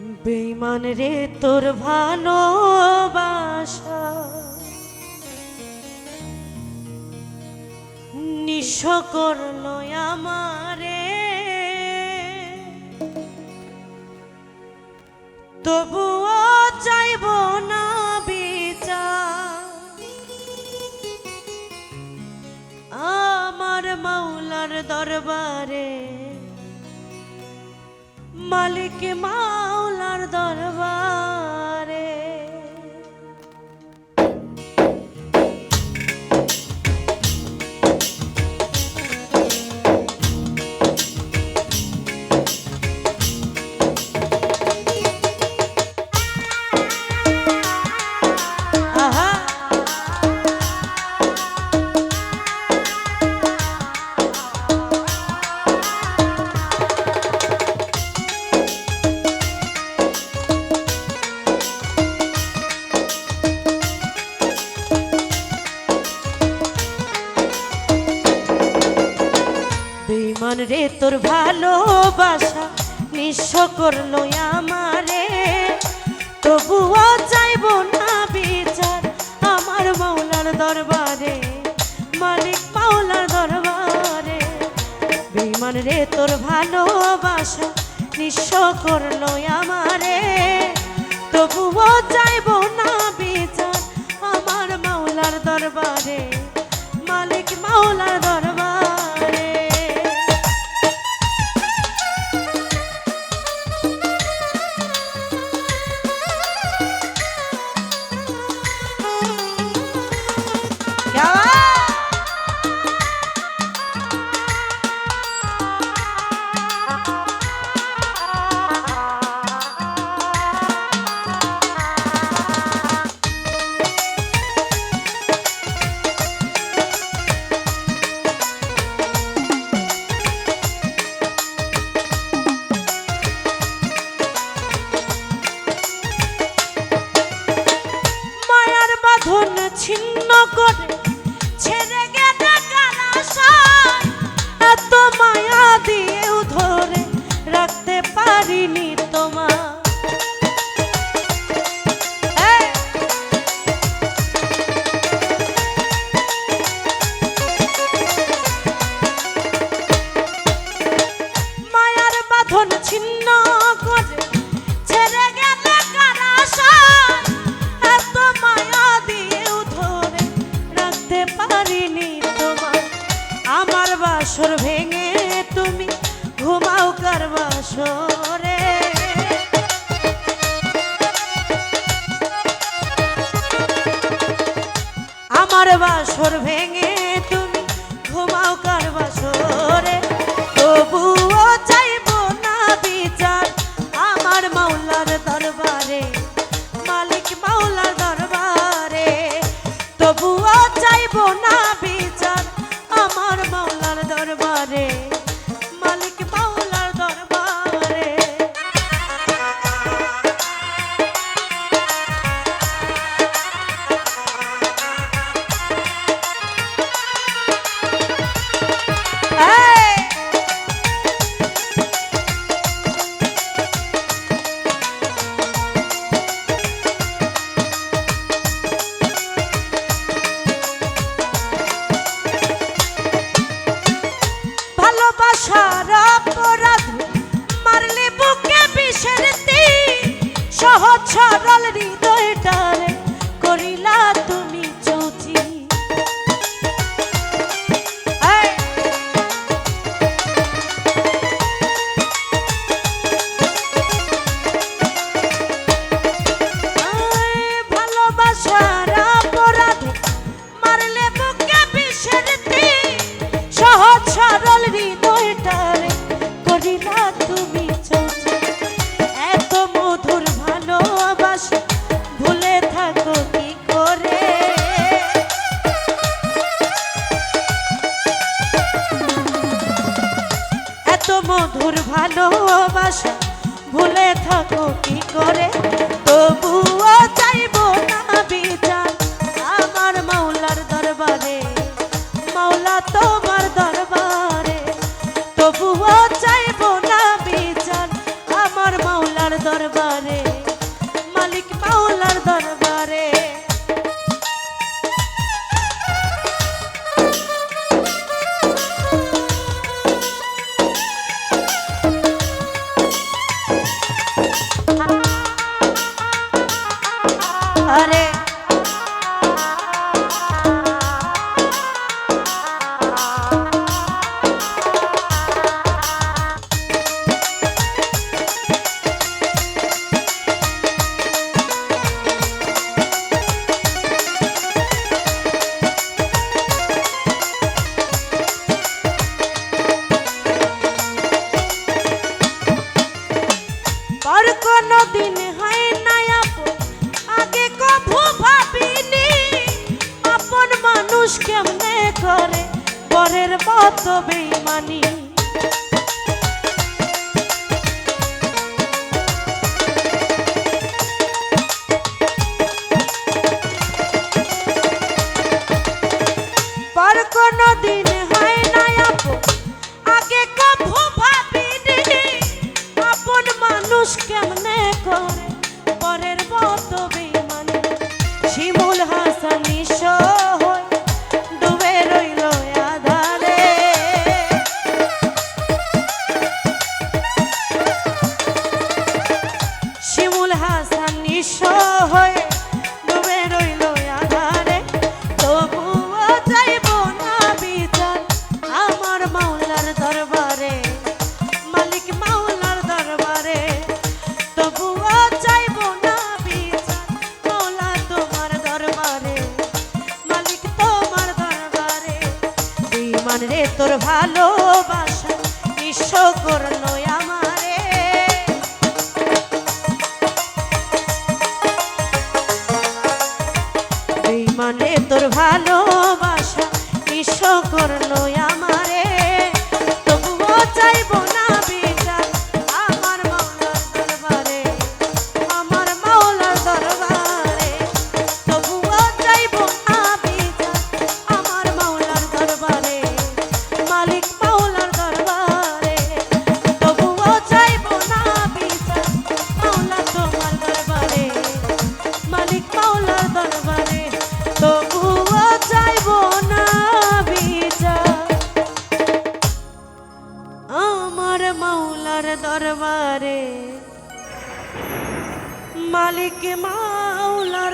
বেঈমান রে তোর ভালোবাসা নিঃস্ব করলো আমারে, তবুও চাইব না বিচার আমার মাওলার দরবারে, মালিক মাওলার দরবারে। বেঈমান রে তোর ভালোবাসা নিঃস্ব করলো আমারে, তবুও চাইব না বিচার আমার মাওলার দরবারে, মালিক মাওলার দরবারে। বেঈমান রে তোর ভালোবাসা নিঃস্ব করলো আমারে, তবুও চাইব না বিচার আমার মাওলার দরবারে, মালিক মাওলার দরবারে। ছিন্ন করে ছেড়ে গেলে কারাশায়, এত মায়া দিয়েও ধরে রাখতে পারিনি তোমার। মায়ার বাঁধন ছিন্ন করে ছেড়ে গেলে কারাশায়, এত মায়া দিয়েও ধরে রাখতে পারিনি তোমার। আমার বাসর ভেঙে তুমি ঘুমাও কার বাসরে, আমার বাসর ভেঙে তুমি ঘুমাও কার বাসরে, তবুও চাইব না বিচার আমার মাওলার দরবারে, মালিক মাওলার দরবারে। তবুও চাইব না বিচার আমার মাওলার দরবারে, মালিক মাওলার দরবারে। ভালোবাসার অপরাধ মারলে বুকে বিষের তীর, সহজ সরল হৃদয়টারে করিলা তুমি চৌচি। ভালোবাসার অপরাধ মারলে বুকে বিষের তীর, সহজ সরল হৃদয়টারে করিলা তুমি চৌচি। এত মধুর ভালোবাসা ভুলে থাকো কি করে, এত মধুর ভালোবাসা ভুলে থাকো কি করে, তবুও চাইব না বিচার আমার মাওলার দরবারে, মাওলা তোমার দরবারে। তবুও চাইব না বিচার আমার মাওলার দরবারে। দিন হয় না আপন, আগে কভু ভাবিনি আপন মানুষ কেমনে করে পরের মতো বেইমানি। পর কোনো দিন হয় না আপন, আগে কভু ভাবিনি আপন মানুষ কেমনে করে পরের মতো বেইমানি। শিমুল হাসান নিঃস্ব হয়ে ডুবে রইল আধারে, শিমুল হাসান নিঃস্ব হয়ে ডুবে রইল আধারে। তবুও চাইব না বিচার আমার মাওলার দরবারে, মালিক মাওলার দরবারে। তবুও চাইব না বিচার মাওলা তোমার দরবারে, মালিক তোমার দরবারে। বেঈমান রে তোর ভালোবাসা নিঃস্ব করলো আমারে, বেঈমান রে তোর ভালোবাসা নিঃস্ব করলো আমারে। তবুও চাইব না বিচার আমার মাওলার দরবারে, আমার মাওলার দরবারে। তবুও চাইব না বিচার আমার মাওলার দরবারে, মালিক মাওলার দরবারে। তবুও চাইব না বিচার মাওলা তোমার দরবারে, মালিক মাওলার দরবারে। তবুও চাইব না বিচার আমার মাওলার দরবারে, মালিক মাওলার